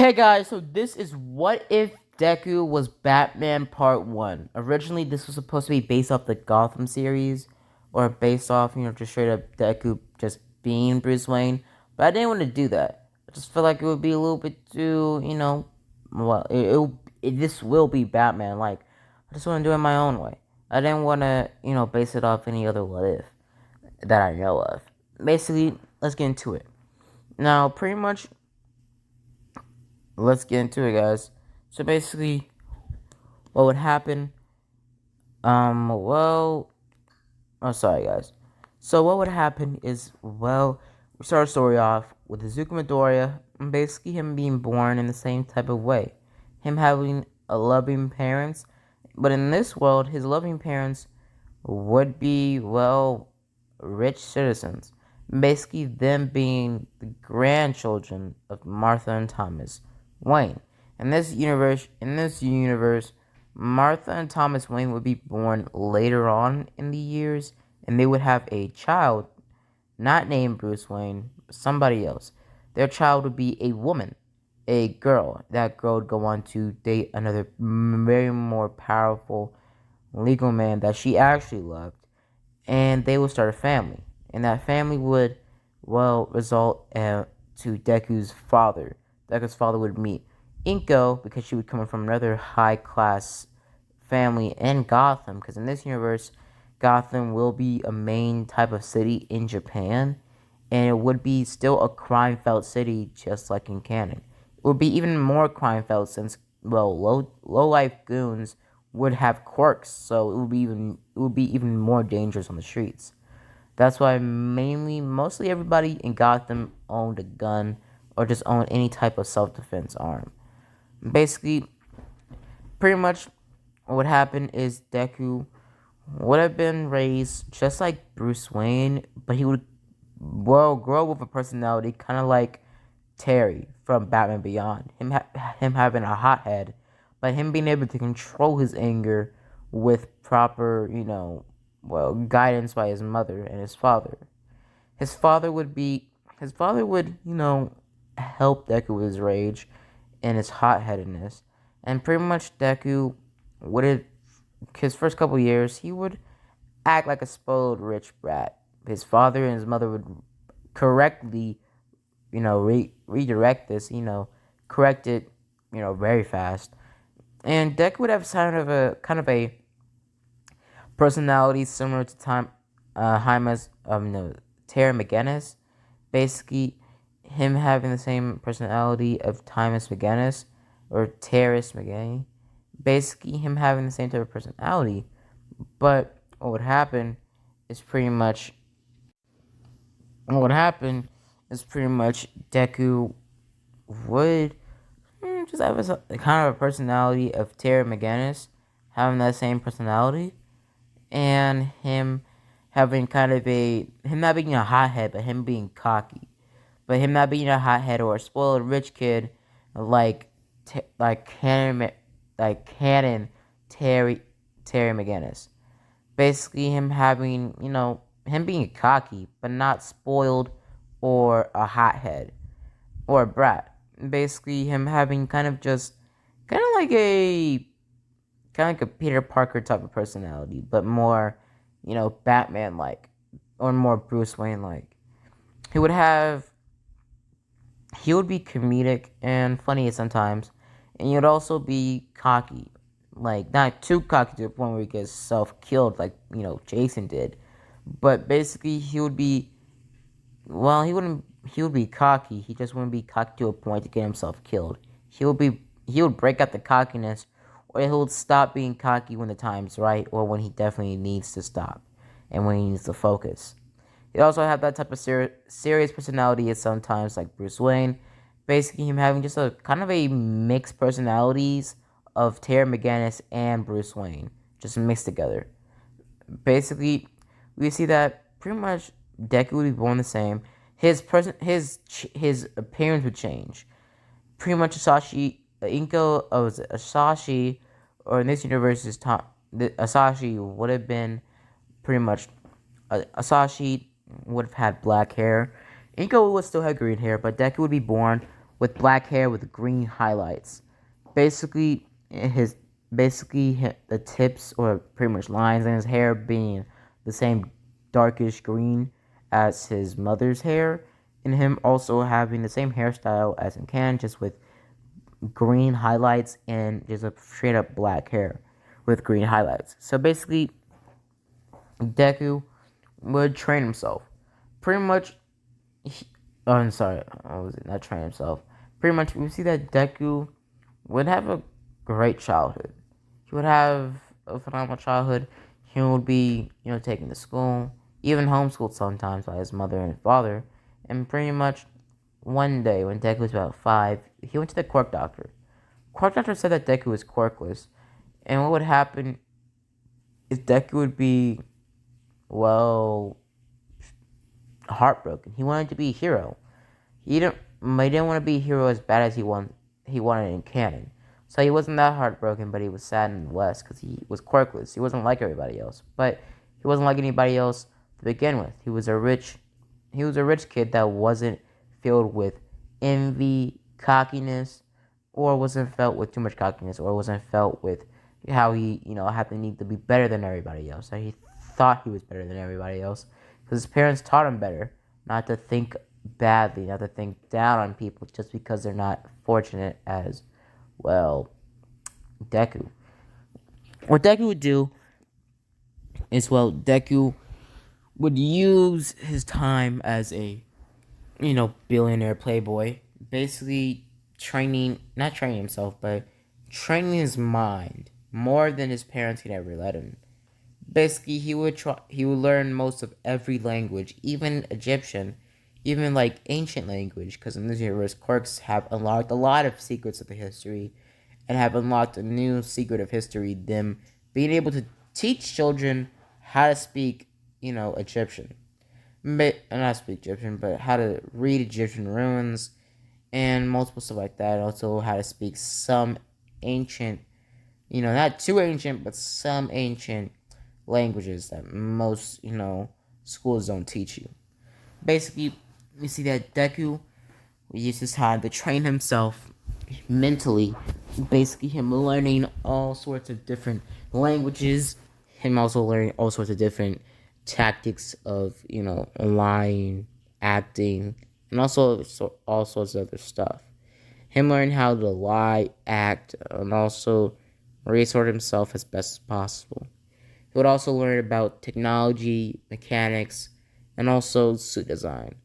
Hey guys, so this is What If Deku was Batman Part 1. Originally, this was supposed to be based off the Gotham series, or based off, just straight up Deku just being Bruce Wayne, but I didn't want to do that. I just feel like it would be a little bit too, well, this will be Batman, like, I just want to do it my own way. I didn't want to, base it off any other What If that I know of. Basically, let's get into it. Now, pretty much, let's get into it, guys. So basically, what would happen? Well, oh, sorry, guys. So what would happen is, well, we start our story off with Izuku Midoriya, and basically him being born in the same type of way, him having a loving parents, but in this world, his loving parents would be, well, rich citizens. Basically, them being the grandchildren of Martha and Thomas Wayne. In this universe, Martha and Thomas Wayne would be born later on in the years, and they would have a child, not named Bruce Wayne, but somebody else. Their child would be a woman, a girl. That girl would go on to date another very more powerful legal man that she actually loved, and they would start a family. And that family would, well, result to Deku's father. Deku's father would meet Inko because she would come from another high class family in Gotham. Because in this universe, Gotham will be a main type of city in Japan, and it would be still a crime filled city just like in canon. It would be even more crime filled since, well, low life goons would have quirks, so it would be even more dangerous on the streets. That's why mostly everybody in Gotham owned a gun or just owned any type of self defense arm. Basically, pretty much what would happen is Deku would have been raised just like Bruce Wayne, but he would, well, grow with a personality kind of like Terry from Batman Beyond. Him having a hothead, but him being able to control his anger with proper, well, guidance by his mother and his father. His father would be, his father would, help Deku with his rage and his hot-headedness, and pretty much Deku would, his first couple years, he would act like a spoiled rich brat. His father and his mother would correctly, redirect this, correct it, very fast. And Deku would have kind of a personality similar to Jaime's, no, Terry McGinnis. Basically, him having the same personality of Thomas McGinnis or Terrace McGinnis. Basically, him having the same type of personality. But what would happen is pretty much Deku would just have a kind of a personality of Terry McGinnis, having that same personality, and him having kind of him not being a hothead, but him being cocky, but him not being a hothead or a spoiled rich kid like Canon Terry McGinnis. Basically, him having him being cocky, but not spoiled or a hothead or a brat. Basically, him having kind of like a Peter Parker type of personality, but more, Batman like, or more Bruce Wayne like. He would have, he would be comedic and funny sometimes, and he would also be cocky, like not too cocky to the point where he gets self killed like Jason did, but basically he would be, well, he would be cocky. He just wouldn't be cocky to a point to get himself killed. He would break out the cockiness, or he would stop being cocky when the time's right, or when he definitely needs to stop, and when he needs to focus. He also have that type of serious personality at sometimes, like Bruce Wayne. Basically, him having just a kind of a mixed personalities of Terry McGinnis and Bruce Wayne, just mixed together. Basically, we see that pretty much Deku would be born the same. His appearance would change. Pretty much Asashi, or in this universe, Asashi would have been pretty much. Asashi would have had black hair. Inko would still have green hair, but Deku would be born with black hair with green highlights. Basically, his the tips or pretty much lines in his hair being the same darkish green as his mother's hair, and him also having the same hairstyle as in Can, just with green highlights and just a straight up black hair with green highlights. So basically, Deku would train himself. Pretty much, oh, I'm sorry, I was not train himself. Pretty much, we see that Deku would have a great childhood. He would have a phenomenal childhood. He would be, taken to school, even homeschooled sometimes by his mother and father. And pretty much one day when Deku was about 5, he went to the quirk doctor. Quirk doctor said that Deku was quirkless. And what would happen is Deku would be, well, heartbroken. He wanted to be a hero. He didn't want to be a hero as bad as he wanted in canon. So he wasn't that heartbroken, but he was sad nonetheless because he was quirkless. He wasn't like everybody else, but he wasn't like anybody else to begin with. He was a rich kid that wasn't filled with envy, cockiness, or wasn't felt with too much cockiness, or wasn't felt with how he, had the need to be better than everybody else. So he thought he was better than everybody else because his parents taught him better, not to think badly, not to think down on people just because they're not fortunate as, well, Deku. What Deku would do is, well, Deku would use his time as a, billionaire playboy, basically not training himself, but training his mind more than his parents could ever let him. Basically, he would learn most of every language, even Egyptian, even like ancient language, because in this universe, quirks have unlocked a lot of secrets of the history, and have unlocked a new secret of history, them being able to teach children how to speak, Egyptian. Not speak Egyptian, but how to read Egyptian runes and multiple stuff like that. Also, how to speak some ancient, not too ancient, but some ancient languages that most, schools don't teach you. Basically, we see that Deku uses his time to train himself mentally. Basically, him learning all sorts of different languages, him also learning all sorts of different tactics of, lying, acting, and also all sorts of other stuff. Him learning how to lie, act, and also resort himself as best as possible. He would also learn about technology, mechanics, and also suit design.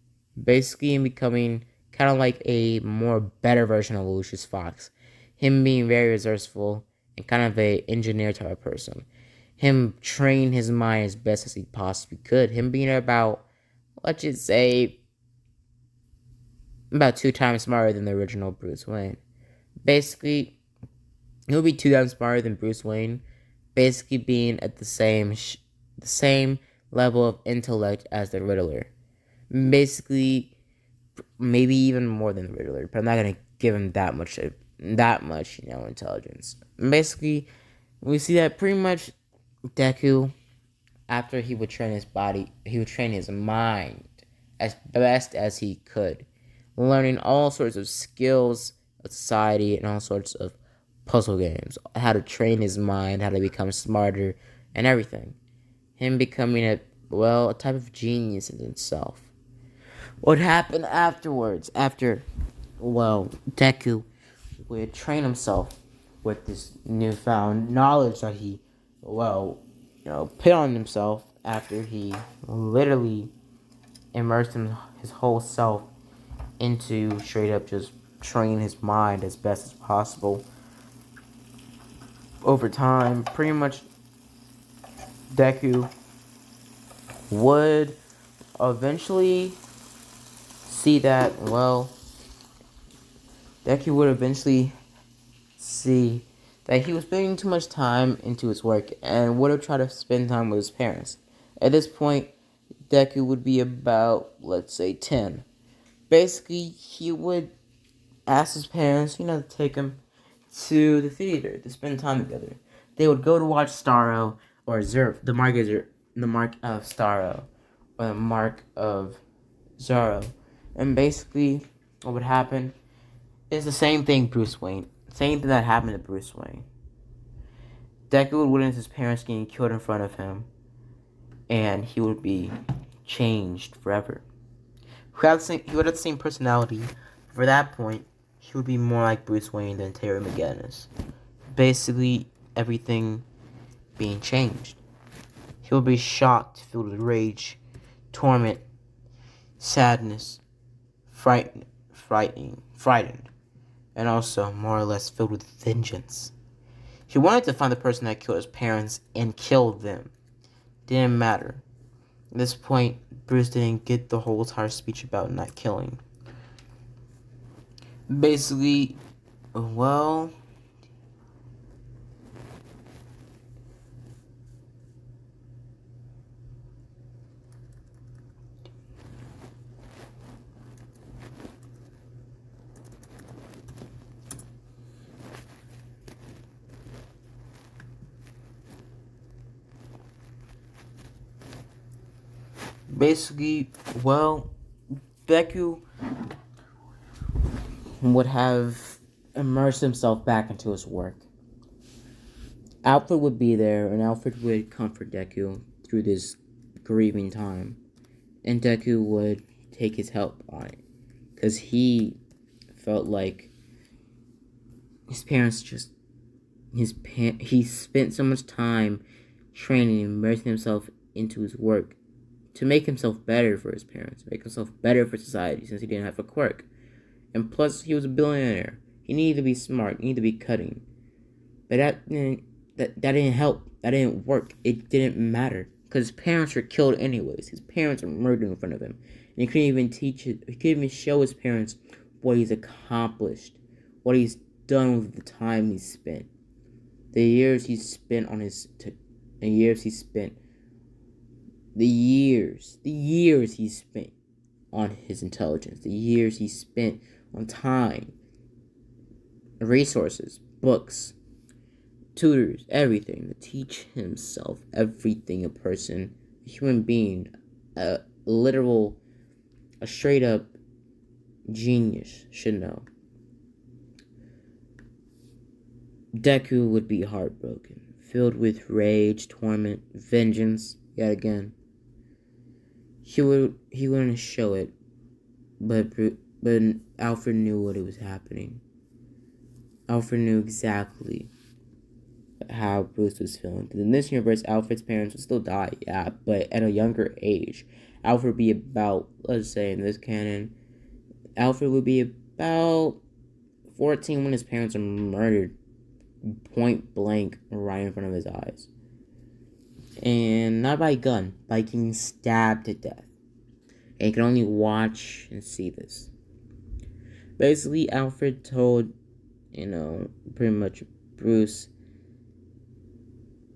Basically, in becoming kind of like a more better version of Lucius Fox. Him being very resourceful and kind of a engineer type of person. Him training his mind as best as he possibly could. Him being about, let's just say, about 2 times smarter than the original Bruce Wayne. Basically, he'll be 2 times smarter than Bruce Wayne. Basically, being at the same level of intellect as the Riddler. Basically, maybe even more than the Riddler, but I'm not gonna give him that much, intelligence. Basically, we see that pretty much Deku, after he would train his body, he would train his mind as best as he could, learning all sorts of skills of society and all sorts of puzzle games, how to train his mind, how to become smarter, and everything. Him becoming a type of genius in itself. What happened afterwards, after, Deku would train himself with this newfound knowledge that he, put on himself after he literally immersed his whole self into straight up just training his mind as best as possible. Over time, pretty much Deku would eventually see that, Deku would eventually see that he was spending too much time into his work and would have tried to spend time with his parents. At this point, Deku would be about, let's say, 10. Basically, he would ask his parents, to take him to the theater to spend time together. They would go to watch Starro or Zerf, the mark of Starro, or the mark of Zoro. And basically, what would happen It's the same thing, Bruce Wayne. Same thing that happened to Bruce Wayne. Deku would witness his parents getting killed in front of him, and he would be changed forever. He would have the same personality. For that point, he would be more like Bruce Wayne than Terry McGinnis. Basically, everything being changed. He would be shocked, filled with rage, torment, sadness, frightened, and also more or less filled with vengeance. He wanted to find the person that killed his parents and kill them. Didn't matter. At this point, Bruce didn't get the whole entire speech about not killing. Basically, well, basically, well, Deku would have immersed himself back into his work. Alfred would be there, and Alfred would comfort Deku through this grieving time. And Deku would take his help on it. Because he felt like his parents just... he spent so much time training and immersing himself into his work to make himself better for his parents, make himself better for society since he didn't have a quirk. And plus, he was a billionaire. He needed to be smart, he needed to be cutting. But that didn't help. That didn't work. It didn't matter. Because his parents were killed anyways. His parents were murdered in front of him. And he couldn't even teach it. He couldn't even show his parents what he's accomplished. What he's done with the time he's spent. The years he spent on his... The years he spent on his intelligence. The years he spent on time. Resources. Books. Tutors, everything to teach himself everything a human being, a straight up genius should know. Deku would be heartbroken, filled with rage, torment, vengeance, yet again. He wouldn't show it, but Alfred knew what was happening. Alfred knew exactly how Bruce was feeling. Because in this universe, Alfred's parents would still die, yeah, but at a younger age. Alfred would be about, let's say in this canon, Alfred would be about 14 when his parents are murdered point blank right in front of his eyes. And not by gun, by getting stabbed to death. And he can only watch and see this. Basically, Alfred told, pretty much Bruce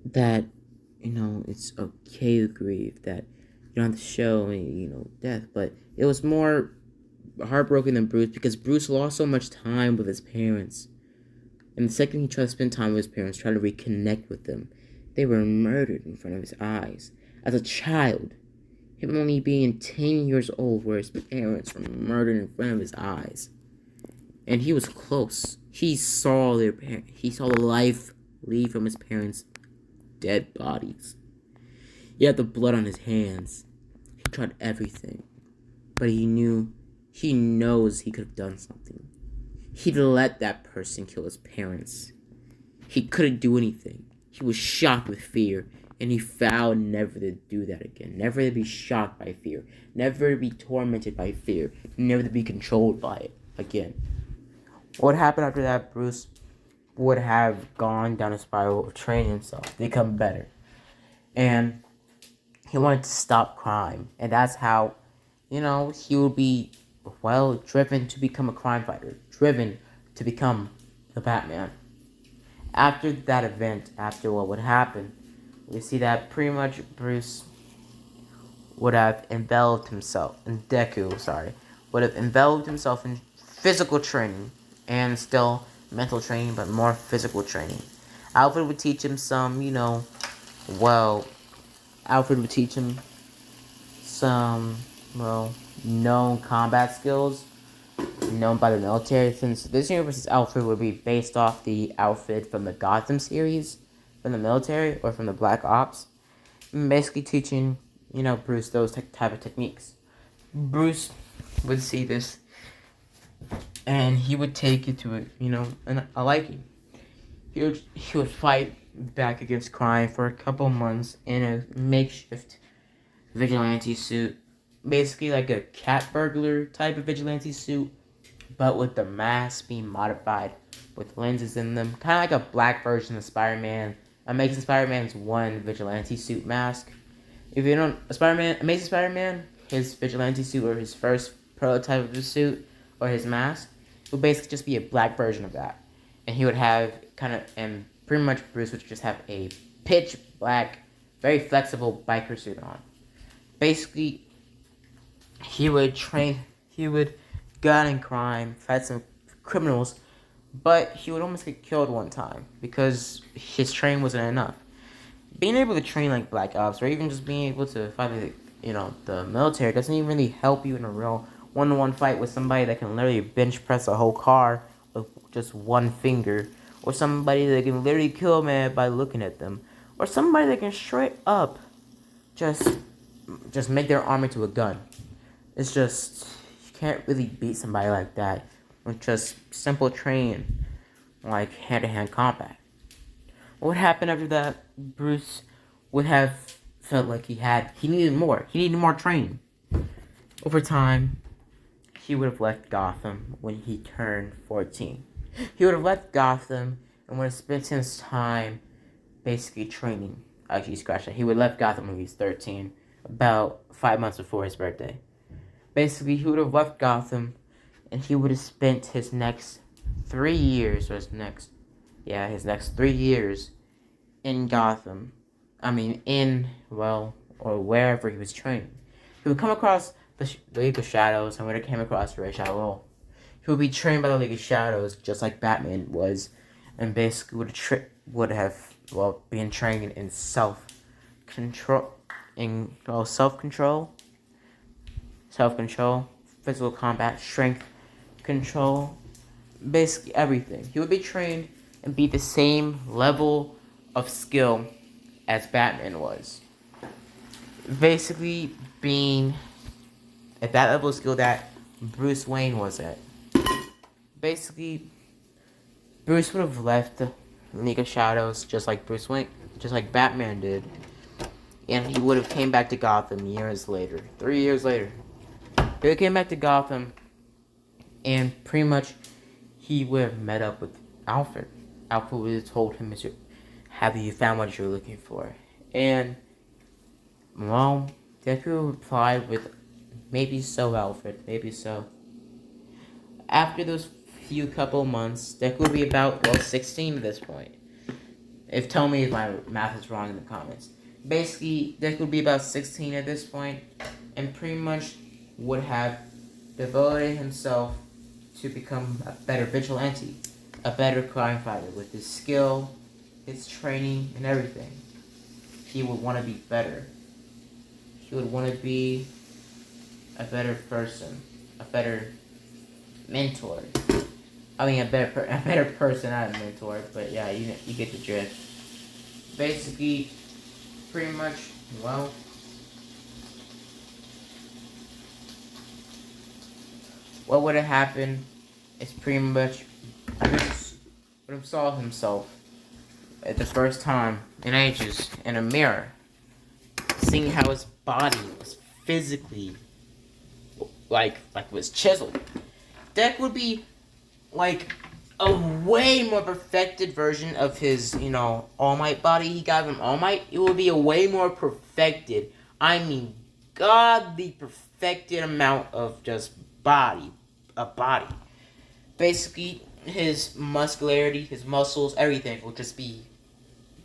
that, it's okay to grieve, that you don't have to show any, death. But it was more heartbroken than Bruce because Bruce lost so much time with his parents. And the second he tried to spend time with his parents, tried to reconnect with them, they were murdered in front of his eyes. As a child, him only being 10 years old, where his parents were murdered in front of his eyes. And he was close. He saw he saw the life leave from his parents' dead bodies. He had the blood on his hands. He tried everything. But he knows he could have done something. He'd let that person kill his parents. He couldn't do anything. He was shocked with fear, and he vowed never to do that again. Never to be shocked by fear. Never to be tormented by fear. Never to be controlled by it again. What happened after that, Bruce would have gone down a spiral of training himself to become better. And he wanted to stop crime. And that's how, he would be, driven to become a crime fighter. Driven to become the Batman. After that event, after what would happen, we see that pretty much Bruce would have enveloped himself, would have enveloped himself in physical training and still mental training, but more physical training. Alfred would teach him some, Alfred would teach him some, known combat skills, known by the military, since this universe's outfit would be based off the outfit from the Gotham series, from the military, or from the Black Ops. Basically teaching, Bruce those type of techniques. Bruce would see this, and he would take it to a liking. He would fight back against crime for a couple months in a makeshift vigilante suit, basically like a cat burglar type of vigilante suit, but with the mask being modified with lenses in them, kind of like a black version of Spider-Man. Amazing Spider-Man's one vigilante suit mask. If you don't, Amazing Spider-Man, his vigilante suit or his first prototype of the suit or his mask would basically just be a black version of that, and he would have and pretty much Bruce would just have a pitch black, very flexible biker suit on. Basically, he would go out and crime, fight some criminals, but he would almost get killed one time because his training wasn't enough. Being able to train like Black Ops, or even just being able to fight the military, doesn't even really help you in a real one-on-one fight with somebody that can literally bench press a whole car with just one finger, or somebody that can literally kill a man by looking at them, or somebody that can straight up just make their arm into a gun. It's just, you can't really beat somebody like that with just simple training, like hand-to-hand combat. What would happen after that? Bruce would have felt like he needed more. He needed more training. Over time, he would have left Gotham when he turned 14. He would have left Gotham and would have spent his time basically training. Actually, scratch that. He would have left Gotham when he was 13, about 5 months before his birthday. Basically, he would have left Gotham and he would have spent his next 3 years, or his next 3 years in Gotham. Or wherever he was training. He would come across the League of Shadows, and when it came across Ra's al Ghul, he would be trained by the League of Shadows, just like Batman was, and basically been trained in self-control, physical combat, strength control, basically everything. He would be trained and be the same level of skill as Batman was. Basically being at that level of skill that Bruce Wayne was at. Basically, Bruce would have left the League of Shadows just like Batman did. And he would have came back to Gotham years later. 3 years later. He came back to Gotham, and pretty much he would have met up with Alfred. Alfred would have told him, have you found what you're looking for? And, well, Deku replied with, maybe so, Alfred, maybe so. After those few couple months, Deku would be about, 16 at this point. Tell me if my math is wrong in the comments. Basically, Deku would be about 16 at this point, and pretty much would have devoted himself to become a better vigilante, a better crime fighter with his skill, his training, and everything. He would want to be better. He would want to be a better person, a better mentor. A better person, not a mentor, but yeah, you get the drift. Basically, pretty much, what would have happened is pretty much Bruce would have saw himself at the first time in ages in a mirror, seeing how his body was physically was chiseled. Deck would be like a way more perfected version of his, All Might body he got from All Might. It would be a way more perfected, godly perfected amount of just body. Basically, his muscularity, his muscles, everything will just be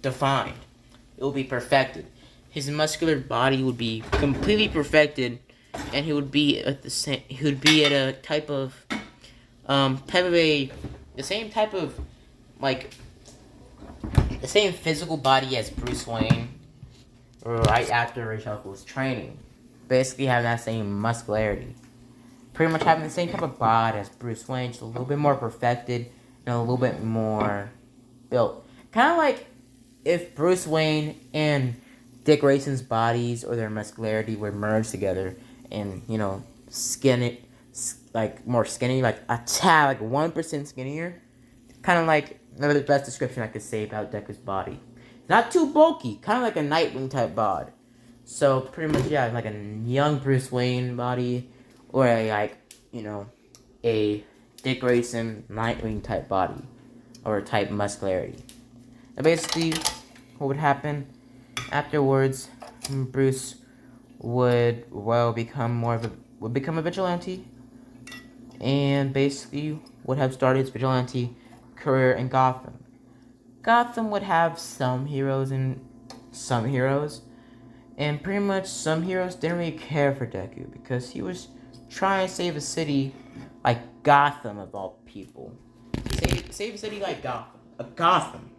defined. It will be perfected. His muscular body would be completely perfected, and he would be at the same. He would be at a the same physical body as Bruce Wayne, right after Ra's al Ghul's training. Basically, having that same muscularity. pretty much having the same type of bod as Bruce Wayne, just a little bit more perfected and a little bit more built. Kind of like if Bruce Wayne and Dick Grayson's bodies or their muscularity were merged together and, skinny, like more skinny, like a tad, like 1% skinnier. Kind of like the best description I could say about Deku's body. Not too bulky, kind of like a Nightwing type bod. So pretty much, yeah, like a young Bruce Wayne body, or a Dick Grayson Nightwing type body, or type muscularity. And basically, what would happen afterwards? Bruce would become a vigilante, and basically would have started his vigilante career in Gotham. Gotham would have some heroes and some heroes, and pretty much some heroes didn't really care for Deku because he was trying to save a city like Gotham of all people. Save a city like Gotham.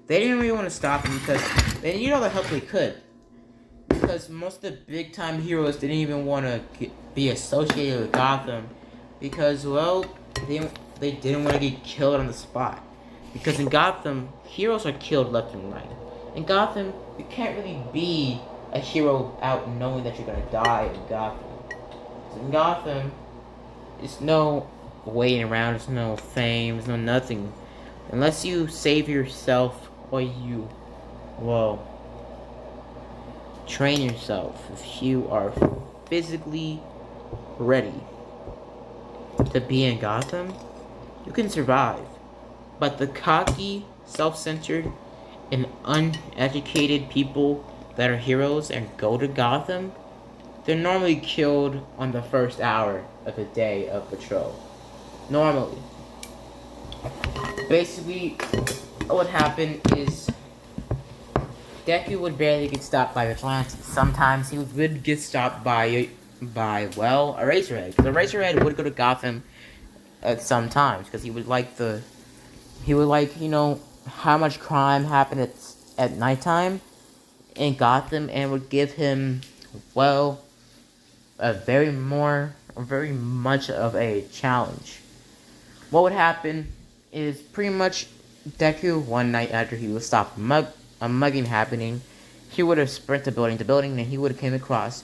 They didn't really want to stop him because they needed all the help they could. Because most of the big time heroes didn't even want to be associated with Gotham because, well, they didn't want to get killed on the spot. Because in Gotham, heroes are killed left and right. In Gotham, you can't really be a hero out knowing that you're gonna die in Gotham. So in Gotham, there's no waiting around, there's no fame, there's no nothing. Unless you save yourself or you, well, train yourself. If you are physically ready to be in Gotham, you can survive. But the cocky, self-centered, and uneducated people that are heroes and go to Gotham, they're normally killed on the first hour of the day of patrol. Normally. Basically, what would happen is Deku would barely get stopped by Vigilante. Sometimes he would get stopped by a Eraserhead. Because Eraserhead would go to Gotham at some times because he would like how much crime happened at nighttime in Gotham, and would give him, well, a very much of a challenge. What would happen is pretty much Deku, one night after he would stop a mugging happening, he would have sprinted building to building, and he would have came across,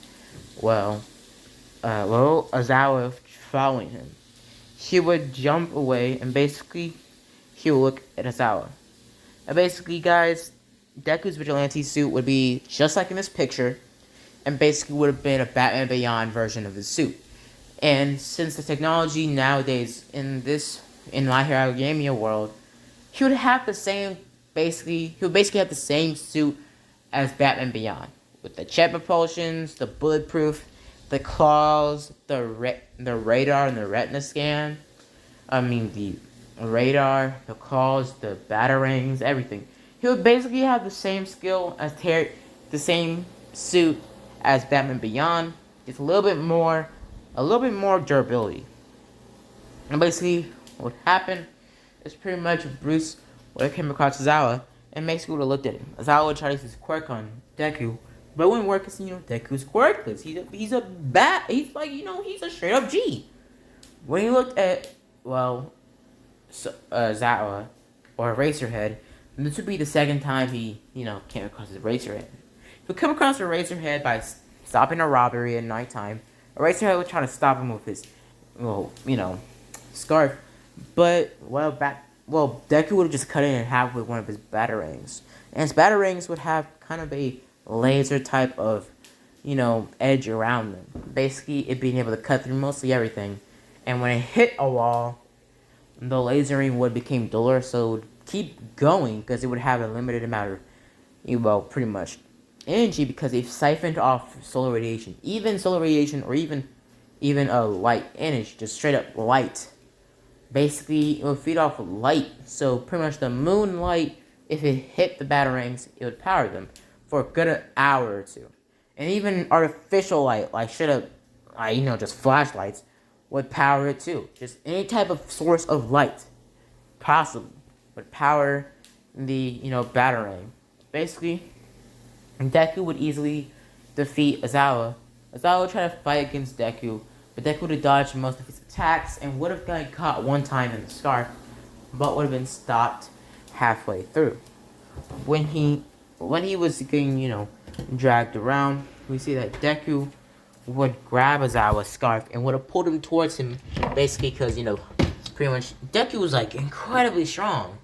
Aizawa following him. He would jump away, and basically, he would look at Aizawa. And basically, guys, Deku's vigilante suit would be just like in this picture, and basically would have been a Batman Beyond version of his suit. And since the technology nowadays in My Hero Academia world, he would have the same, he would basically have the same suit as Batman Beyond, with the jet propulsions, the bulletproof, the claws, the radar and the retina scan. The radar, the claws, the batarangs, everything. He would basically have the same skill as the same suit as Batman Beyond. It's a little bit more durability. And basically, what happened is pretty much Bruce would have came across Aizawa and basically would have looked at him. Aizawa would try to use his quirk on Deku, but it wouldn't work because, Deku's quirkless. He's a straight up G. When he looked at, Aizawa or Eraserhead, this would be the second time he, came across his Eraserhead. He would come across Eraserhead by stopping a robbery at nighttime. Eraserhead would try to stop him with his, scarf. But, Deku would have just cut it in half with one of his batarangs. And his batarangs would have kind of a laser type of, edge around them. Basically, it being able to cut through mostly everything. And when it hit a wall, the lasering would become duller, so it would keep going because it would have a limited amount of, pretty much energy because they've siphoned off solar radiation. Even solar radiation or even a light energy, just straight up light. Basically, it would feed off light. So pretty much the moonlight, if it hit the batarangs, it would power them for a good hour or two. And even artificial light, like just flashlights, would power it too. Just any type of source of light possible would power the, batarang. Basically, Deku would easily defeat Aizawa. Aizawa would try to fight against Deku, but Deku would have dodged most of his attacks and would have gotten caught one time in the scarf, but would have been stopped halfway through. When he was getting, dragged around, we see that Deku would grab Aizawa's scarf and would have pulled him towards him, basically because, pretty much Deku was like incredibly strong.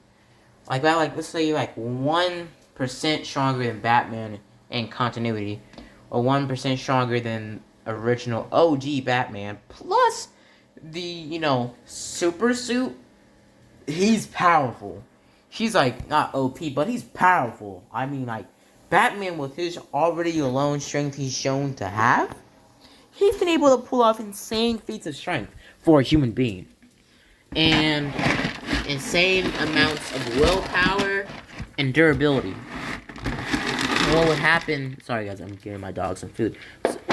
Like that, like let's say like 1% stronger than Batman in continuity, or 1% stronger than original OG Batman, plus the, super suit. He's powerful. He's like not OP, but he's powerful. I mean, like Batman with his already alone strength he's shown to have, he's been able to pull off insane feats of strength for a human being, and insane amounts of willpower and durability. What would happen? Sorry guys, I'm giving my dog some food.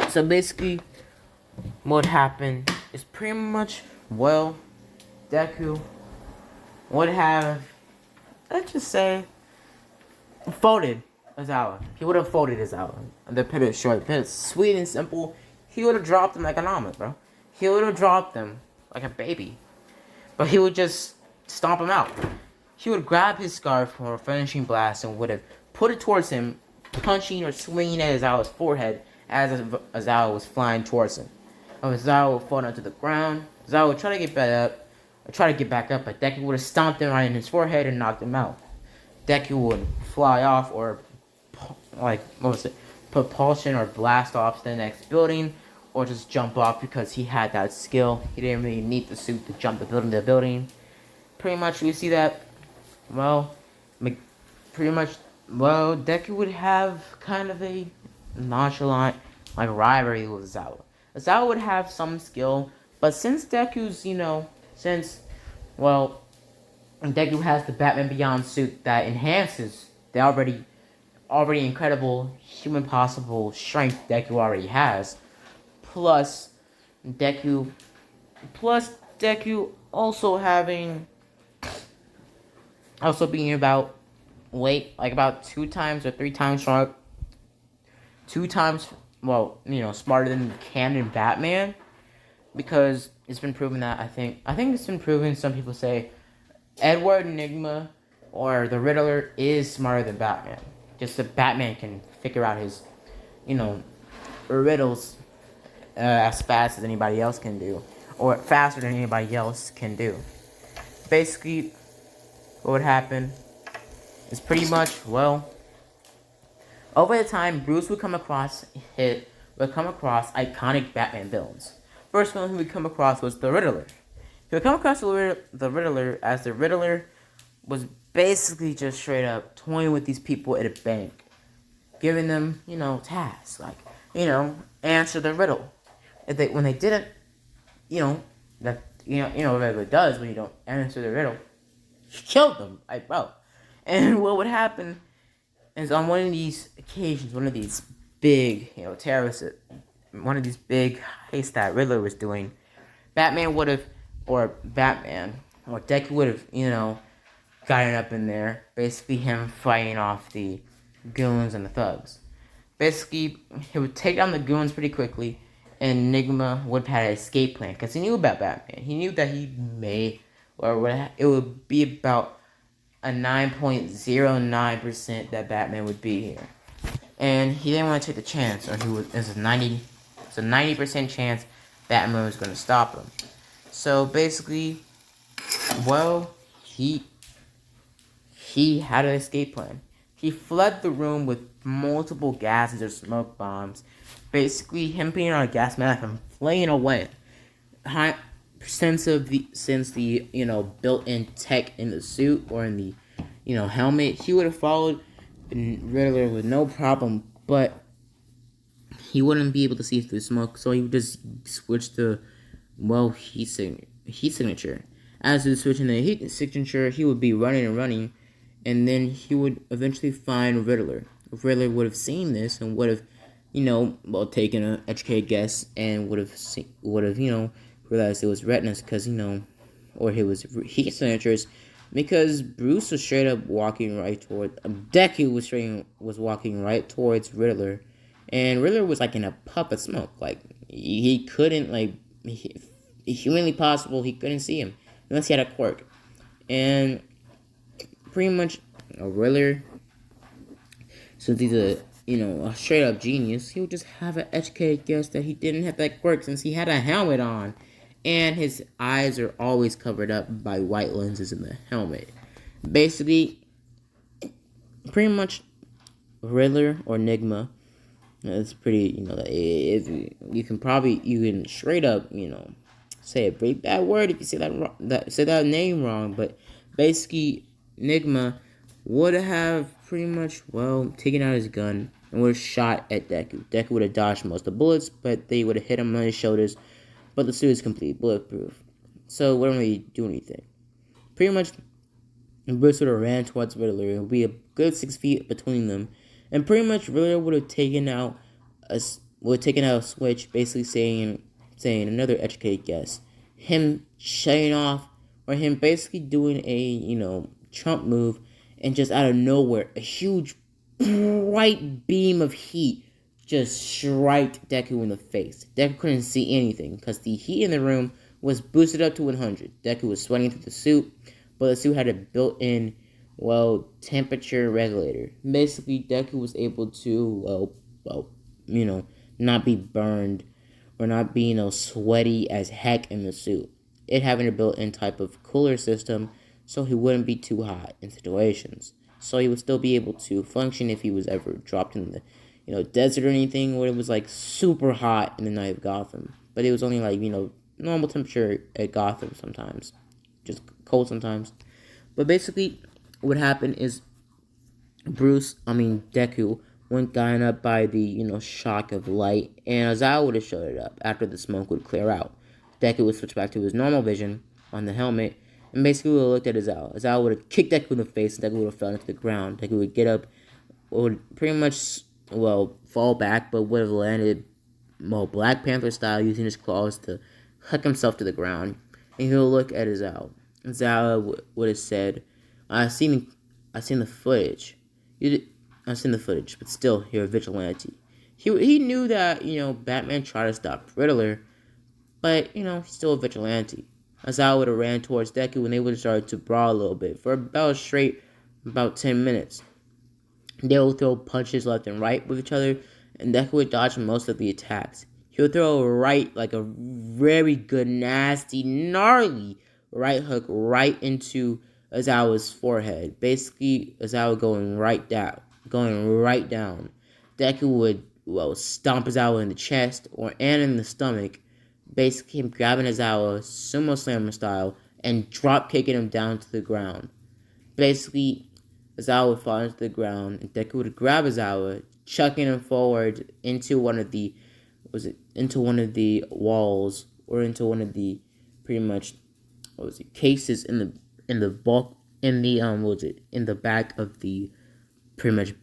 So basically, what would happen is pretty much, Deku would have, let's just say, folded Aizawa. He would have folded Aizawa. The pit is short. The pit is sweet and simple. He would have dropped him like an omelet, bro. He would have dropped him like a baby. But he would just stomp him out. He would grab his scarf for a finishing blast and would have put it towards him, punching or swinging at Aizawa's forehead as Aizawa was flying towards him. Aizawa would fall down to the ground. Aizawa would try to get back up, but Deku would have stomped him right in his forehead and knocked him out. Deku would fly off, or propulsion or blast off to the next building, or just jump off because he had that skill. He didn't really need the suit to jump the building to building. Pretty much we see that, Deku would have kind of a nonchalant, rivalry with Aizawa. Aizawa would have some skill, but since Deku's, Deku has the Batman Beyond suit that enhances the already incredible human possible strength Deku already has, plus Deku also being about about 2 times or 3 times strong, 2 times smarter than canon Batman, because it's been proven that I think it's been proven. Some people say Edward Enigma or the Riddler is smarter than Batman. Just that Batman can figure out his, riddles as fast as anybody else can do, or faster than anybody else can do. Basically, what would happen is pretty much, over the time, Bruce would come across iconic Batman villains. First villain he would come across was the Riddler. He would come across the Riddler as the Riddler was basically just straight up toying with these people at a bank, giving them, tasks like, answer the riddle. When they didn't, what Riddler does when you don't answer the riddle, he killed them, And what would happen is on one of these occasions, one of these big, terrorists, one of these big heists that Riddler was doing, Deku would have, gotten up in there, basically him fighting off the goons and the thugs. Basically, he would take down the goons pretty quickly, and Enigma would have had an escape plan, because he knew about Batman. He knew that it would be about a 9.09% that Batman would be here. And he didn't want to take the chance, or it's a 90% chance Batman was going to stop him. So basically, he had an escape plan. He fled the room with multiple gases or smoke bombs. Basically, him being on a gas mask and flaying away. Since the built-in tech in the suit or in the helmet, he would have followed Riddler with no problem, but he wouldn't be able to see through smoke, so he would just switch to heat signature. As he was switching the heat signature, he would be running and running, and then he would eventually find Riddler. Riddler would have seen this and would have, taken an educated guess and would have realized it was retinas because, or it was heat signatures, because Bruce was straight up walking right toward, Deku was walking right towards Riddler, and Riddler was in a puff of smoke. He couldn't humanly possible, he couldn't see him unless he had a quirk. And pretty much a Riddler, since he's a straight up genius, he would just have an educated guess that he didn't have that quirk since he had a helmet on, and his eyes are always covered up by white lenses in the helmet. Basically, pretty much Riddler or Enigma. It's pretty, if you can straight up, say a pretty bad word if you say say that name wrong. But basically, Enigma would have pretty much taken out his gun and would have shot at Deku. Deku would have dodged most of the bullets, but they would have hit him on his shoulders. But the suit is completely bulletproof, so it wouldn't really do anything. Pretty much, Bruce would have ran towards Riddler. It would be a good 6 feet between them. And pretty much Riddler would have taken out a switch, basically saying another educated guess. Him shutting off, or him basically doing a Trump move, and just out of nowhere, a huge bright beam of heat just struck Deku in the face. Deku couldn't see anything because the heat in the room was boosted up to 100. Deku was sweating through the suit, but the suit had a built-in temperature regulator. Basically, Deku was able to, not be burned or not be, sweaty as heck in the suit. It having a built-in type of cooler system, so he wouldn't be too hot in situations. So he would still be able to function if he was ever dropped in the, desert or anything where it was, super hot in the night of Gotham. But it was only, normal temperature at Gotham sometimes. Just cold sometimes. But basically, what happened is Deku went gotten up by the, shock of light, and Azawa would have showed it up after the smoke would clear out. Deku would switch back to his normal vision on the helmet, and basically would have looked at Azawa. Azawa would have kicked Deku in the face, and Deku would have fell into the ground. Deku would get up, would pretty much, fall back, but would have landed, Black Panther style, using his claws to hook himself to the ground, and he'll look at Azawa. Azawa would have said, I've seen the footage. I've seen the footage, but still, you're a vigilante. He knew that, Batman tried to stop Riddler, but, he's still a vigilante. Azawa would have ran towards Deku, and they would have started to brawl a little bit for about 10 minutes. They would throw punches left and right with each other, and Deku would dodge most of the attacks. He would throw a very good, nasty, gnarly right hook right into Azawa's forehead. Basically, Azawa going right down. Deku would, stomp Azawa in the chest and in the stomach. Basically, him grabbing Azawa, sumo slammer style, and drop kicking him down to the ground. Basically, Azawa would fall into the ground, and Deku would grab Azawa, chucking him forward into one of the walls, or into one of the cases in the bulk in the back of the pretty much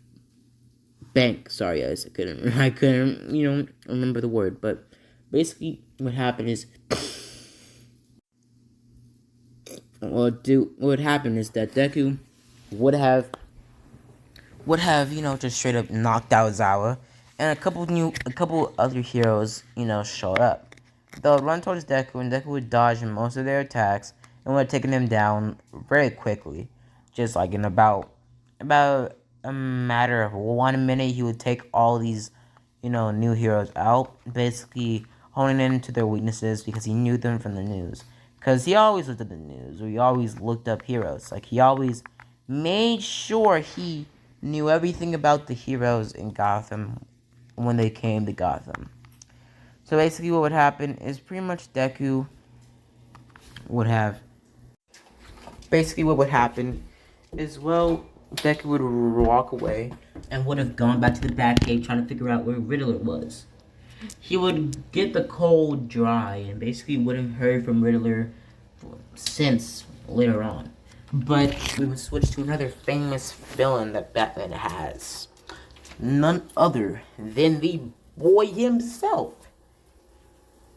bank. Sorry guys, I couldn't remember the word, but basically what happened is what would happen is that Deku would have just straight up knocked out Zawa, and a couple other heroes showed up. They'll run towards Deku, and Deku would dodge most of their attacks and would have taken them down very quickly. Just in about a matter of 1 minute, he would take all these new heroes out, basically honing into their weaknesses because he knew them from the news. Because he always looked at the news, or he always looked up heroes. He always made sure he knew everything about the heroes in Gotham when they came to Gotham. So basically what would happen is pretty much Deku would have... Basically what would happen is, Deku would walk away and would have gone back to the Batcave trying to figure out where Riddler was. He would get the cold dry and basically wouldn't heard from Riddler since later on. But we would switch to another famous villain that Batman has. None other than the boy himself.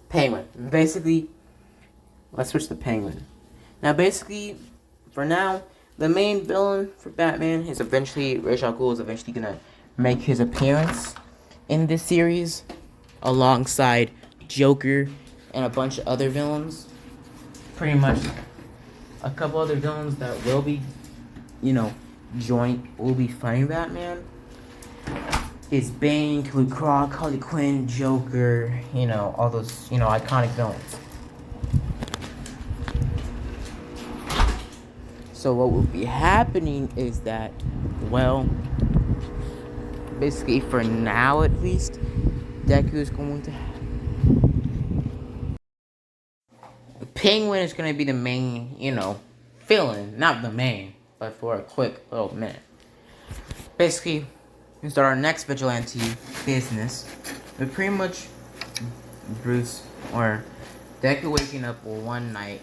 Penguin. Basically, let's switch to Penguin. Now basically, for now, the main villain for Batman is eventually, Ra's al Ghul is eventually gonna make his appearance in this series alongside Joker, and a bunch of other villains. Pretty much a couple other villains that will be, will be fighting Batman. Is Bane, Killer Croc, Harley Quinn, Joker, all those, iconic villains. So what will be happening is that, well, basically for now at least, Deku is going to Penguin is going to be the main, villain. Not the main, but for a quick little minute. Basically, we start our next vigilante business with pretty much Bruce or Deku waking up one night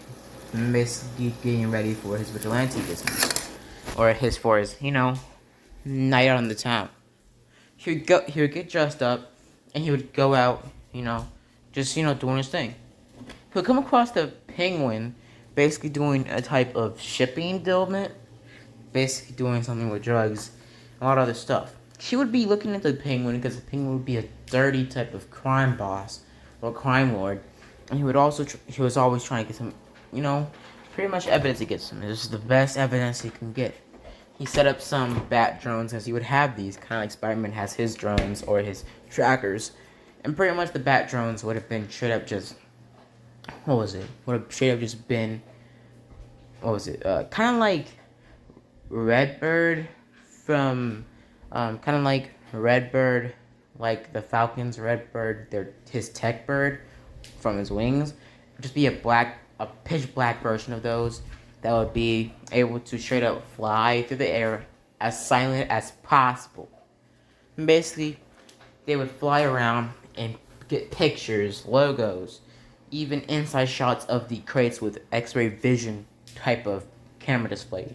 and basically getting ready for his vigilante business. Or for his, night out on the town. He would get dressed up and he would go out, just, doing his thing. He'll come across the Penguin basically doing a type of shipping dealment, basically doing something with drugs, a lot of other stuff. She would be looking at the Penguin because the Penguin would be a dirty type of crime boss or crime lord, and he was always trying to get some, pretty much evidence against him. This is the best evidence he can get. He set up some bat drones, as he would have these, kind of like Spider-Man has his drones or his trackers, and pretty much the bat drones would have been straight up just, would have straight up just been, kind of like Redbird from, like the Falcons, Redbird, his tech bird from his wings, just be a pitch black version of those that would be able to straight up fly through the air as silent as possible. And basically, they would fly around and get pictures, logos, even inside shots of the crates with X-ray vision type of camera display.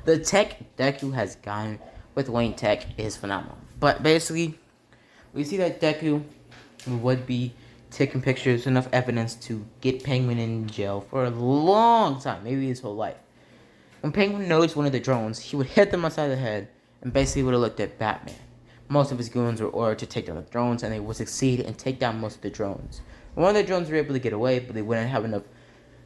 The tech Deku has gotten with Wayne Tech is phenomenal. But basically, we see that Deku would be taking pictures, enough evidence to get Penguin in jail for a long time, maybe his whole life. When Penguin noticed one of the drones, he would hit them upside the head and basically would have looked at Batman. Most of his goons were ordered to take down the drones, and they would succeed and take down most of the drones. One of the drones were able to get away, but they wouldn't have enough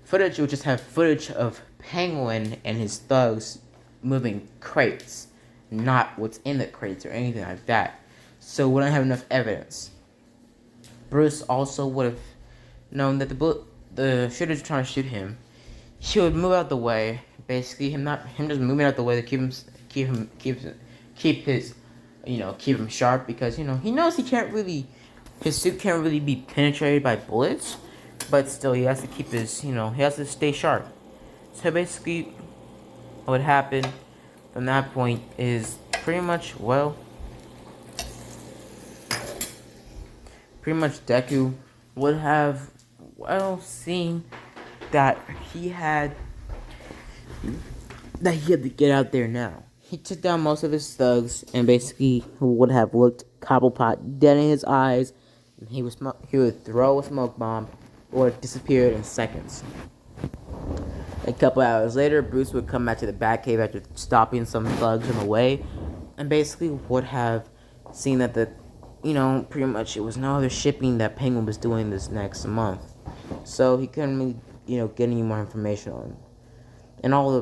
footage. It would just have footage of Penguin and his thugs moving crates, not what's in the crates or anything like that. So we wouldn't have enough evidence. Bruce also would have known that the shooter's trying to shoot him. He would move out the way. Basically, him just moving out the way to keep him sharp, because he knows his suit can't really be penetrated by bullets, but still he has to keep he has to stay sharp. So basically, what would happen from that point is pretty much Deku would have, seen that he had to get out there now. He took down most of his thugs and basically would have looked Cobblepot dead in his eyes, and he would throw a smoke bomb or disappear in seconds. A couple hours later, Bruce would come back to the Batcave after stopping some thugs on the way, and basically would have seen that pretty much it was no other shipping that Penguin was doing this next month. So he couldn't really, get any more information on it. And all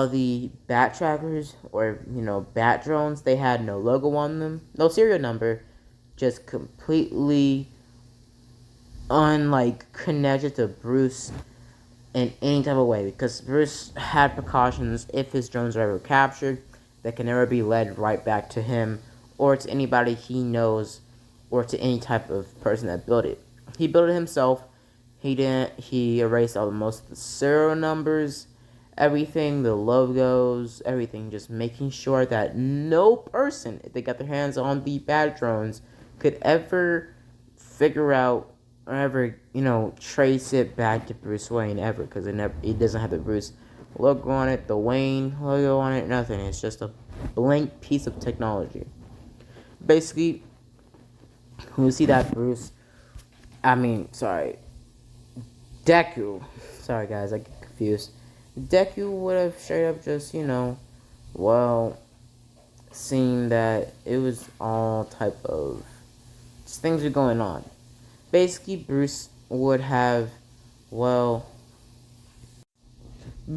the bat trackers or, bat drones, they had no logo on them, no serial number, just completely connected to Bruce in any type of way, because Bruce had precautions. If his drones are ever captured, they can never be led right back to him or to anybody he knows or to any type of person that built it. He built it himself. He erased most of the serial numbers, everything, the logos, everything, just making sure that no person, if they got their hands on the bat drones, could ever figure out or ever, trace it back to Bruce Wayne ever, because it doesn't have the Bruce logo on it, the Wayne logo on it, nothing. It's just a blank piece of technology. Basically, we see that Deku, sorry guys, I get confused. Deku would have straight up just, seen that it was all type of things are going on. Basically, Bruce would have, well,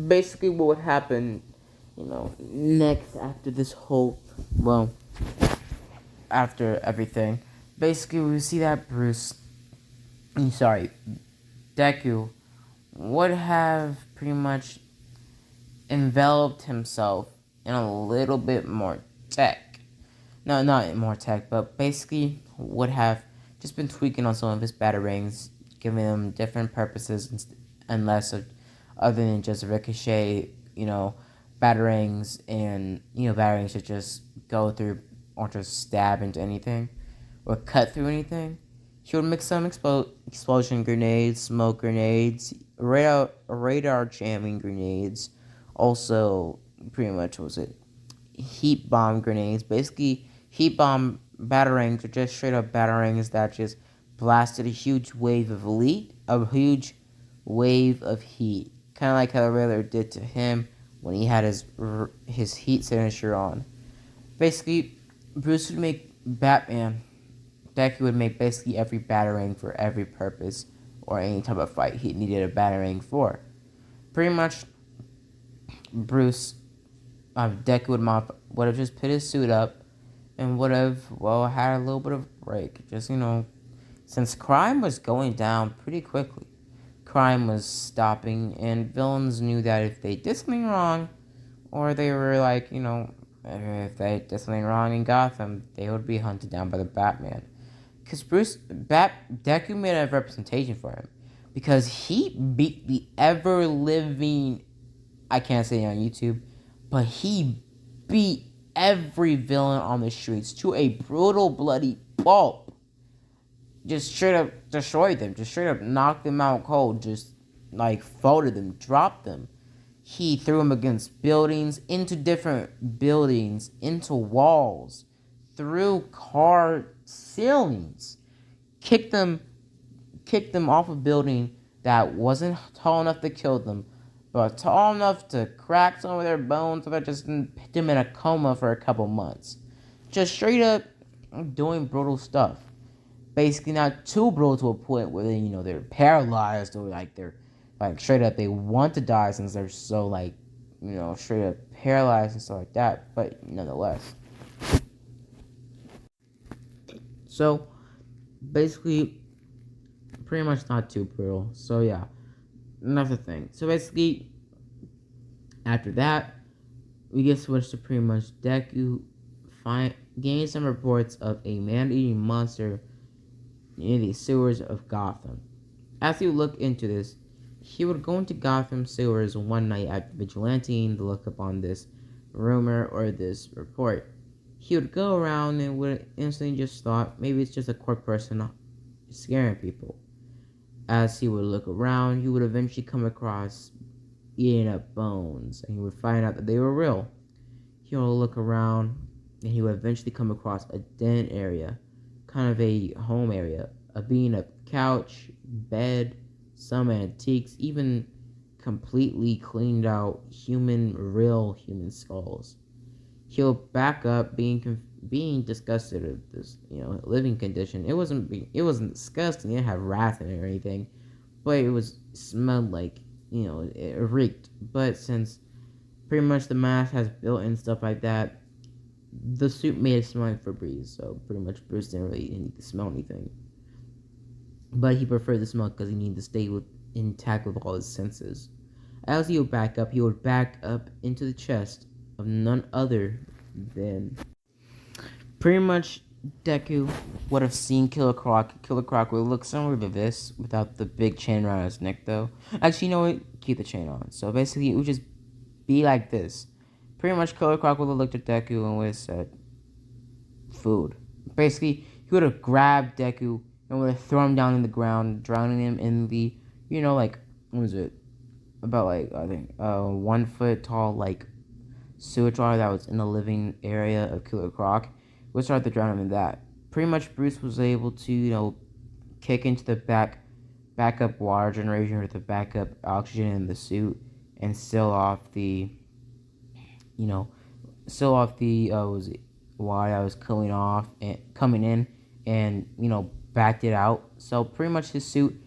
basically what would happen, next after this whole, well, after everything. Basically, we see that sorry, Deku would have pretty much enveloped himself in a little bit more tech. No, not more tech, but basically would have just been tweaking on some of his batarangs, giving them different purposes and less of other than just ricochet, batarangs and batarangs should just go through or just stab into anything or cut through anything. He would mix some explosion grenades, smoke grenades, radar jamming grenades. Also, pretty much was it heat bomb grenades. Basically, heat bomb batarangs are just straight up batarangs that just blasted a huge wave of wave of heat, kind of like how the Riddler did to him when he had his heat signature on. Basically, Bruce would make Batman. Deku would make basically every batarang for every purpose or any type of fight he needed a batarang for. Pretty much, Bruce, Deku would have just put his suit up and would have, well, had a little bit of a break. Just, since crime was going down pretty quickly, crime was stopping, and villains knew that if they did something wrong, or they were like, if they did something wrong in Gotham, they would be hunted down by the Batman. Because Deku made a representation for him. Because he beat the ever living, I can't say it on YouTube, but he beat every villain on the streets to a brutal, bloody pulp. Just straight up destroyed them. Just straight up knocked them out cold. Just like folded them, dropped them. He threw them against buildings, into different buildings, into walls, through car ceilings, kicked them off a building that wasn't tall enough to kill them, but tall enough to crack some of their bones, so that just put them in a coma for a couple months. Just straight up doing brutal stuff. Basically, not too brutal to a point where they're paralyzed or like they're like straight up they want to die since they're so like straight up paralyzed and stuff like that. But nonetheless, so basically, pretty much not too brutal. So yeah, another thing. So basically, after that, we get switched to pretty much Deku gain some reports of a man-eating monster in the sewers of Gotham. As he would look into this, he would go into Gotham sewers one night after Vigilante to look up on this rumor or this report. He would go around and would instantly just thought maybe it's just a quirk person scaring people. As he would look around, he would eventually come across eating up bones, and he would find out that they were real. He would look around, and he would eventually come across a den area, kind of a home area, being a couch, bed, some antiques, even completely cleaned out real human skulls. He'll back up, being disgusted at this, living condition. It wasn't disgusting. It didn't have rats in it or anything, but it smelled like, it reeked. But since pretty much the mask has built-in stuff like that, the suit made it smell like Febreze, so pretty much Bruce didn't really need to smell anything. But he preferred the smell because he needed to stay intact with all his senses. As he would back up into the chest of none other than pretty much Deku would have seen Killer Croc. Killer Croc would look similar to this without the big chain around his neck, though. Actually, you know what? Keep the chain on. So basically, it would just be like this. Pretty much, Killer Croc would have looked at Deku and would have said, "Food." Basically, he would have grabbed Deku and would have thrown him down in the ground, drowning him in the, like, what was it? About, like, I think, 1 foot tall, like, sewage water that was in the living area of Killer Croc. Would start to drown him in that. Pretty much, Bruce was able to, kick into the backup water generation or the backup oxygen in the suit and seal off the, was it water that was coming in and backed it out. So pretty much his suit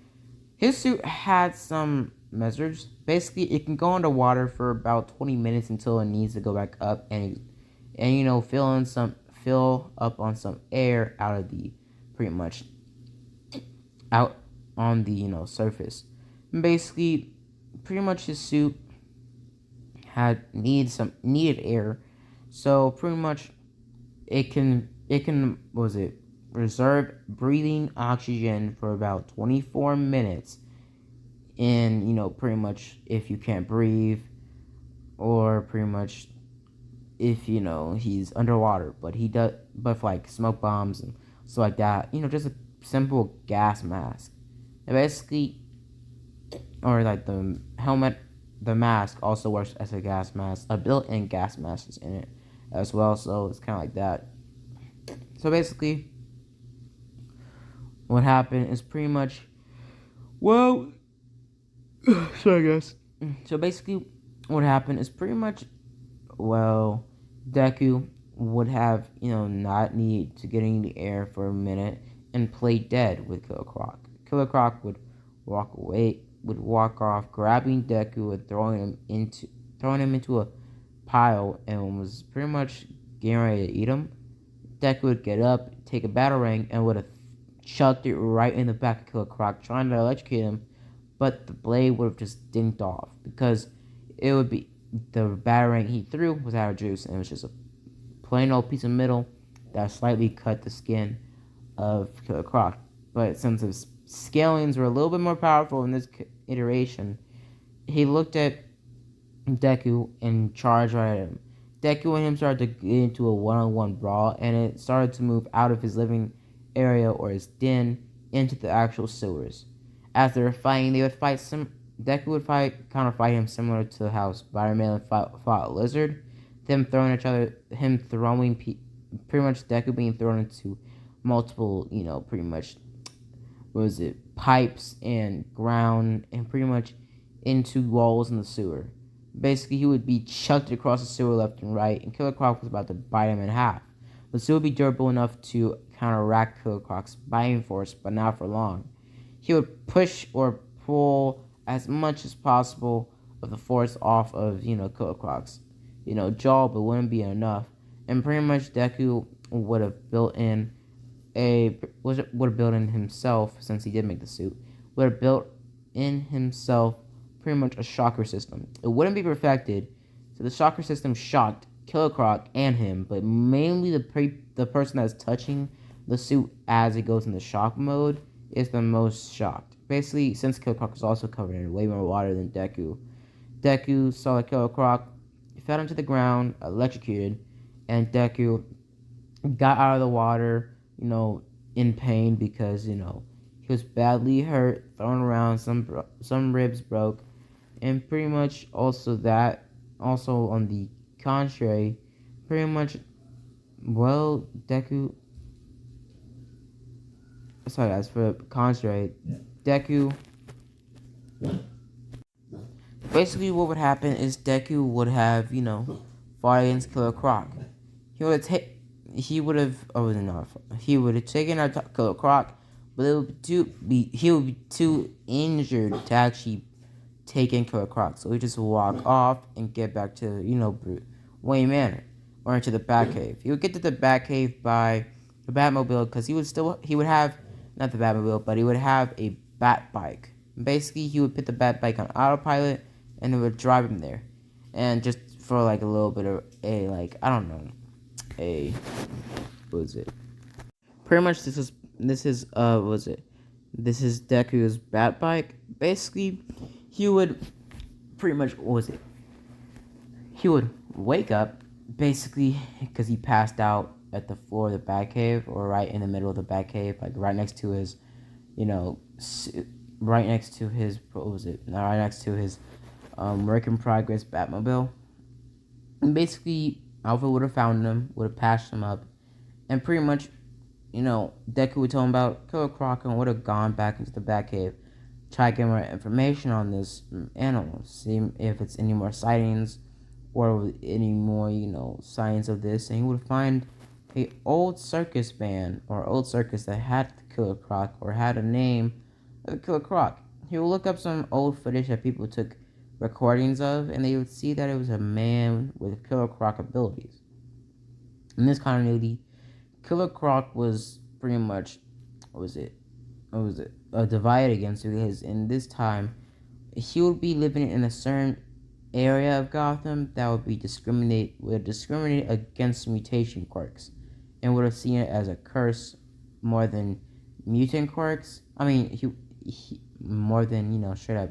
had some measures. Basically, it can go underwater for about 20 minutes until it needs to go back up and fill up on some air out of the pretty much out on the surface. And basically, pretty much his suit needed air, so pretty much it can what was it reserve breathing oxygen for about 24 minutes. And pretty much if you can't breathe, or pretty much if he's underwater, but he does, but for like smoke bombs and stuff like that, just a simple gas mask. And basically, or like the mask also works as a gas mask. A built-in gas mask is in it as well, so it's kind of like that. So basically, what happened is pretty much, well, sorry guys. So basically, what happened is pretty much, well, Deku would have not need to get in the air for a minute and play dead with Killer Croc. Killer Croc would walk off, grabbing Deku and throwing him into a pile, and was pretty much getting ready to eat him. Deku would get up, take a batarang, and would have chucked it right in the back of Killer Croc, trying to electrocute him, but the blade would have just dinked off because it would be the batarang he threw was out of juice, and it was just a plain old piece of metal that slightly cut the skin of Killer Croc. But since his scalings were a little bit more powerful in this iteration, he looked at Deku and charged right at him. Deku and him started to get into a one-on-one brawl, and it started to move out of his living area or his den into the actual sewers. As they were fighting, Deku would kind of fight him similar to how Spider-Man fought Lizard. Pretty much Deku being thrown into multiple, pretty much, pipes and ground, and pretty much into walls in the sewer. Basically, he would be chucked across the sewer left and right, and Killer Croc was about to bite him in half. But still would be durable enough to counteract Killer Croc's biting force, but not for long. He would push or pull as much as possible of the force off of, Killer Croc's, jaw, but wouldn't be enough. And pretty much Deku would have built in himself, since he did make the suit, would have built in himself pretty much a shocker system. It wouldn't be perfected, so the shocker system shocked Killer Croc and him, but mainly the person that's touching the suit as it goes into shock mode is the most shocked. Basically, since Killer Croc was also covered in way more water than Deku saw Killer Croc, fell into the ground, electrocuted, and Deku got out of the water, in pain because, he was badly hurt, thrown around, some ribs broke, and pretty much also on the contrary, pretty much, well, Deku, sorry guys, for the contrary, Deku, basically what would happen is Deku would have, fought against Killer Croc. He would have taken out Killer Croc, but he would be too injured to actually take in Killer Croc. So he would just walk off and get back to, Wayne Manor, or into the Batcave. He would get to the Batcave by the Batmobile, because he would have, not the Batmobile, but he would have a Bat Bike. Basically, he would put the Bat Bike on autopilot, and it would drive him there. And just for like a little bit of what was it? Pretty much this is Deku's Bat Bike. Basically, he would pretty much, he would wake up, basically, because he passed out at the floor of the Batcave, or right in the middle of the Batcave, like right next to his, right next to his work in progress Batmobile. And basically, Alpha would have found him, would have patched him up, and pretty much, Deku would tell him about Killer Croc and would have gone back into the Batcave, try to get more information on this animal, see if it's any more sightings or any more, signs of this, and he would find a old circus band or old circus that had the Killer Croc or had a name of the Killer Croc. He would look up some old footage that people took recordings of, and they would see that it was a man with Killer Croc abilities. In this continuity, Killer Croc was pretty much, what was it? What was it? Divided against because in this time he would be living in a certain area of Gotham that would discriminate against mutation quirks, and would have seen it as a curse more than mutant quirks. I mean, he more than straight up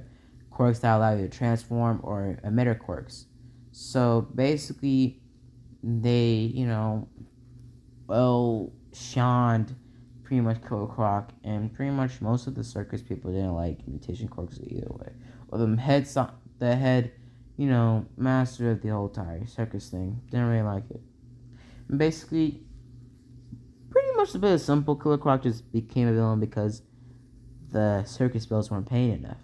quirks that allow you to transform or emitter quirks. So basically, they shunned pretty much Killer Croc, and pretty much most of the circus people didn't like mutation quirks either way. Or the head, master of the whole entire circus thing didn't really like it. And basically, pretty much a bit of simple. Killer Croc just became a villain because the circus bills weren't paying enough.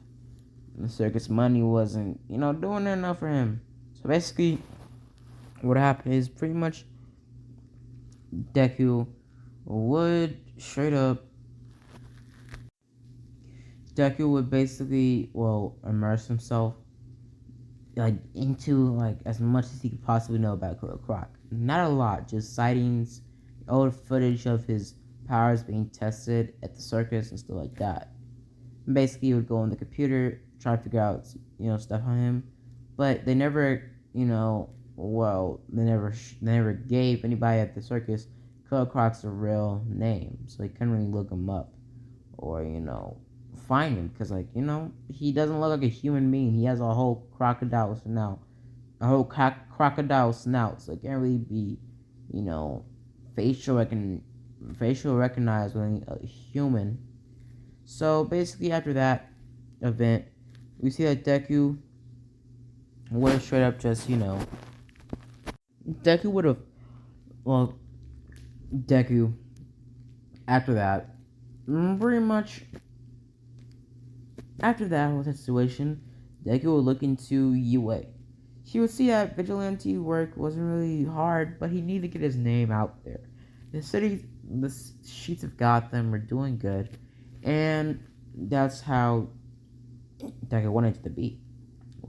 The circus money wasn't, doing enough for him. So basically, what happened is pretty much Deku would straight up Deku would basically immerse himself into as much as he could possibly know about Killer Croc. Not a lot, just sightings, old footage of his powers being tested at the circus and stuff like that. And basically, he would go on the computer, try to figure out stuff on him, but they never they never gave anybody at the circus Killer Croc's real name, so he couldn't really look him up or find him because he doesn't look like a human being. He has a whole crocodile snout, crocodile snout, so it can't really be facial recognized with a human. So basically, after that event, we see that Deku would have straight up just Deku would have Deku after that pretty much. After that whole situation, Deku would look into UA. He would see that vigilante work wasn't really hard, but he needed to get his name out there. The streets of Gotham were doing good, and that's how Deku wanted it to be.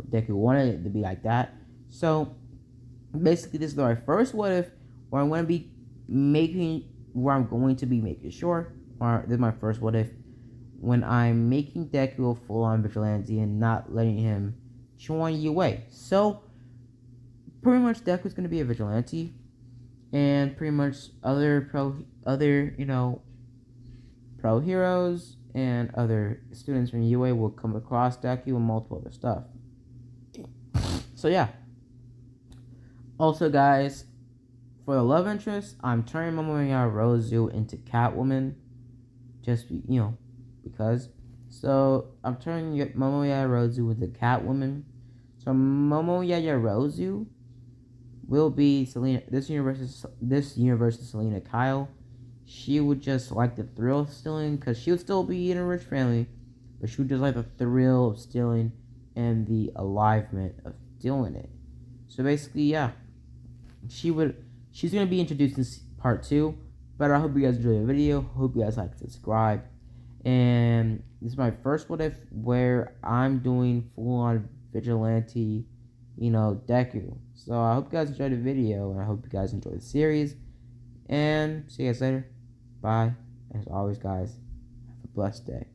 Deku wanted it to be like that. So basically, this is my first what if, where I'm going to be making sure, or this is my first what if, when I'm making Deku a full-on vigilante and not letting him join UA. So, pretty much Deku's going to be a vigilante, and pretty much other pro heroes and other students from UA will come across Deku and multiple other stuff. So yeah. Also, guys, for the love interest, I'm turning Momoya Rozu into Catwoman. Just because. So I'm turning Momoya Rozu into Catwoman. So Momoya Rozu will be Selena. This universe is Selena Kyle. She would just like the thrill of stealing, because she would still be in a rich family, but she would just like the thrill of stealing and the alivement of doing it. So basically, yeah, she's gonna be introduced in part 2. But I hope you guys enjoyed the video. Hope you guys like and subscribe. And this is my first what if where I'm doing full on vigilante, Deku. So I hope you guys enjoyed the video, and I hope you guys enjoy the series. And see you guys later. Bye. As always, guys, have a blessed day.